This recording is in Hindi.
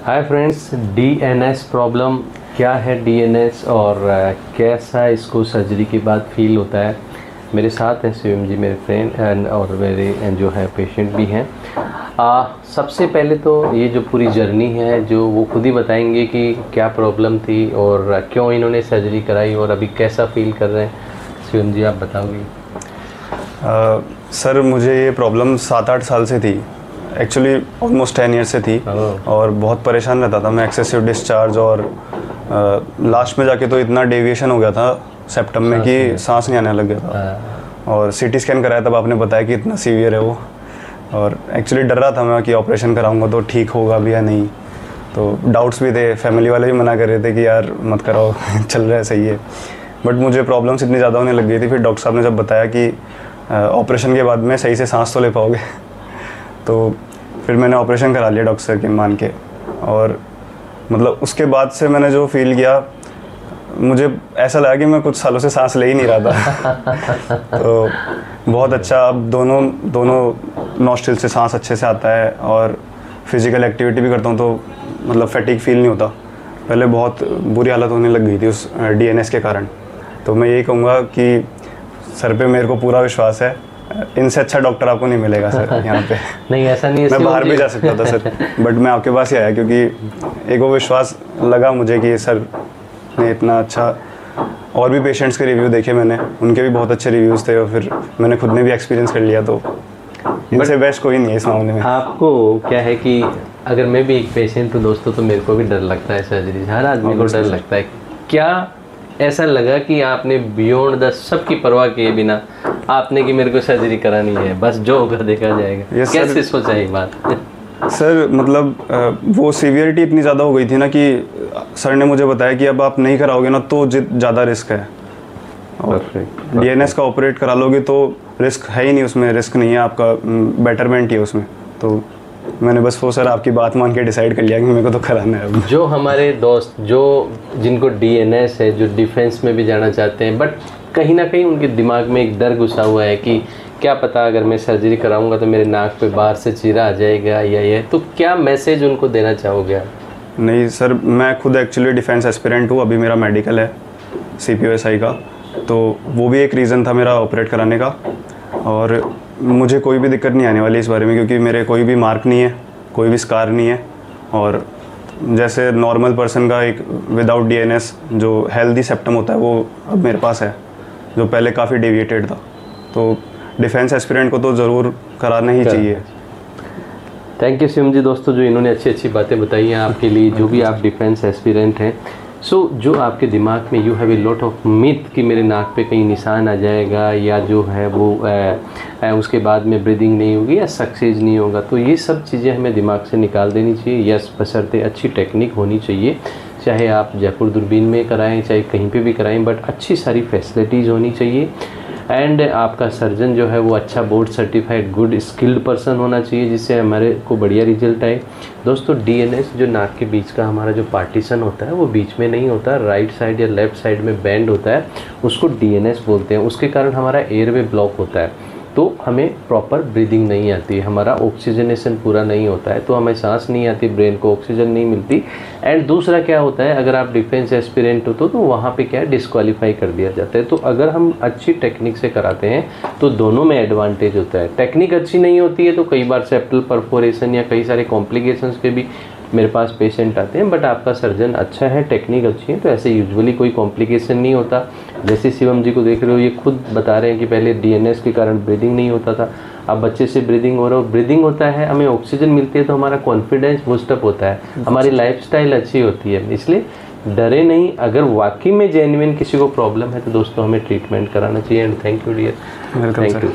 हाय फ्रेंड्स, डीएनएस प्रॉब्लम क्या है डीएनएस और कैसा इसको सर्जरी के बाद फील होता है। मेरे साथ हैं शिवम जी, मेरे फ्रेंड और मेरे जो है पेशेंट भी हैं। सबसे पहले तो ये जो पूरी जर्नी है जो वो खुद ही बताएंगे कि क्या प्रॉब्लम थी और क्यों इन्होंने सर्जरी कराई और अभी कैसा फील कर रहे हैं। शिवम जी आप बताओगे। सर मुझे ये प्रॉब्लम 7-8 साल से थी, एक्चुअली ऑलमोस्ट 10 ईयर से थी और बहुत परेशान रहता था मैं। एक्सेसिव डिस्चार्ज और लास्ट में जाके तो इतना डेविएशन हो गया था सेप्टम में कि सांस नहीं आने लग गया था। और सीटी स्कैन कराया तब आपने बताया कि इतना सीवियर है वो, और एक्चुअली डर रहा था मैं कि ऑपरेशन कराऊंगा तो ठीक होगा भी या नहीं। तो डाउट्स भी थे, फैमिली वाले भी मना कर रहे थे कि यार मत कराओ चल रहा है सही है। बट मुझे प्रॉब्लम्स इतनी ज़्यादा होने लग गई थी। फिर डॉक्टर साहब ने जब बताया कि ऑपरेशन के बाद में सही से सांस तो ले पाओगे तो फिर मैंने ऑपरेशन करा लिया डॉक्टर सर के मान के। और मतलब उसके बाद से मैंने जो फील किया, मुझे ऐसा लगा कि मैं कुछ सालों से सांस ले ही नहीं रहा था तो बहुत अच्छा, अब दोनों नॉस्ट्रिल से सांस अच्छे से आता है और फिज़िकल एक्टिविटी भी करता हूँ तो मतलब फैटिक फील नहीं होता। पहले बहुत बुरी हालत होने लग गई थी उस डीएनएस के कारण। तो मैं यही कहूँगा कि सर पे मेरे को पूरा विश्वास है, इनसे अच्छा डॉक्टर आपको नहीं मिलेगा सर यहाँ पे। नहीं ऐसा नहीं है, मैं बाहर भी जा सकता था सर बट मैं आपके पास ही आया क्योंकि एक वो विश्वास लगा मुझे कि सर ने इतना अच्छा। और भी पेशेंट्स के रिव्यू देखे मैंने, उनके भी बहुत अच्छे रिव्यूज़ थे और फिर मैंने खुद ने भी एक्सपीरियंस कर लिया। तो इनसे बेस्ट कोई नहीं है इस मामले में। आपको क्या है कि अगर मैं भी एक पेशेंट हूँ दोस्तों, तो मेरे को भी डर लगता है सर्जरी, हर आदमी को डर लगता है। क्या ऐसा लगा कि आपने बियॉन्ड द सबकी परवाह किए बिना आपने कि मेरे को सर्जरी करानी है, बस जो होगा देखा जाएगा? कैसे सोचा ये बात? सर मतलब वो सीवियरिटी इतनी ज़्यादा हो गई थी ना कि सर ने मुझे बताया कि अब आप नहीं कराओगे ना तो ज़्यादा रिस्क है, और डीएनएस का ऑपरेट करा लोगे तो रिस्क है ही नहीं, उसमें रिस्क नहीं है, आपका बेटरमेंट ही है उसमें। तो मैंने बस वो सर आपकी बात मान के डिसाइड कर लिया कि मेरे को तो कराना है। जो हमारे दोस्त जिनको डीएनएस है, जो डिफेंस में भी जाना चाहते हैं, बट कहीं ना कहीं उनके दिमाग में एक डर घुसा हुआ है कि क्या पता अगर मैं सर्जरी कराऊंगा तो मेरे नाक पे बाहर से चीरा आ जाएगा या ये, तो क्या मैसेज उनको देना चाहोगे? नहीं सर, मैं खुद एक्चुअली डिफेंस एस्पिरेंट हूँ, अभी मेरा मेडिकल है CPOSI का, तो वो भी एक रीज़न था मेरा ऑपरेट कराने का। और मुझे कोई भी दिक्कत नहीं आने वाली इस बारे में क्योंकि मेरे कोई भी मार्क नहीं है, कोई भी स्कार नहीं है। और जैसे नॉर्मल पर्सन का एक विदाउट डीएनएस जो हेल्दी सेप्टम होता है वो अब मेरे पास है, जो पहले काफ़ी डेविएटेड था। तो डिफेंस एस्पिरेंट को तो ज़रूर कराना ही चाहिए। थैंक यू शिवम जी। दोस्तों जो इन्होंने अच्छी बातें बताई हैं आपके लिए, जो भी आप डिफेंस एस्पिरेंट हैं, जो आपके दिमाग में you have a lot of myth कि मेरे नाक पे कहीं निशान आ जाएगा या जो है वो उसके बाद में ब्रीदिंग नहीं होगी या सक्सेस नहीं होगा, तो ये सब चीज़ें हमें दिमाग से निकाल देनी चाहिए। यस, बशर्ते अच्छी टेक्निक होनी चाहिए, चाहे आप जयपुर दूरबीन में कराएं चाहे कहीं पे भी कराएं, बट अच्छी सारी फैसिलिटीज़ होनी चाहिए। एंड आपका सर्जन जो है वो अच्छा board certified good skilled person होना चाहिए, जिससे हमारे को बढ़िया रिजल्ट आए। दोस्तों डीएनएस जो नाक के बीच का हमारा जो पार्टीशन होता है वो बीच में नहीं होता, राइट साइड या लेफ़्ट साइड में बैंड होता है, उसको डीएनएस बोलते हैं। उसके कारण हमारा एयरवे ब्लॉक होता है, तो हमें प्रॉपर ब्रीदिंग नहीं आती, हमारा ऑक्सीजनेशन पूरा नहीं होता है, तो हमें सांस नहीं आती, ब्रेन को ऑक्सीजन नहीं मिलती। एंड दूसरा क्या होता है, अगर आप डिफेंस एस्पिरेंट हो तो वहाँ पे क्या है, डिस्क्वालीफाई कर दिया जाता है। तो अगर हम अच्छी टेक्निक से कराते हैं तो दोनों में एडवांटेज होता है। टेक्निक अच्छी नहीं होती है तो कई बार सेप्टल परफोरेशन या कई सारे कॉम्प्लिकेशंस के भी मेरे पास पेशेंट आते हैं, बट आपका सर्जन अच्छा है, टेक्निक अच्छी है, तो ऐसे यूजुअली कोई कॉम्प्लिकेशन नहीं होता। जैसे शिवम जी को देख रहे हो, ये खुद बता रहे हैं कि पहले डीएनएस के कारण ब्रीदिंग नहीं होता था, अब बच्चे से ब्रीदिंग हो रहा है। ब्रीदिंग होता है, हमें ऑक्सीजन मिलती है तो हमारा कॉन्फिडेंस बूस्टअप होता है, हमारी लाइफस्टाइल अच्छी होती है। इसलिए डरे नहीं, अगर वाकई में जेन्युइन किसी को प्रॉब्लम है तो दोस्तों हमें ट्रीटमेंट कराना चाहिए। And thank you dear, thank you.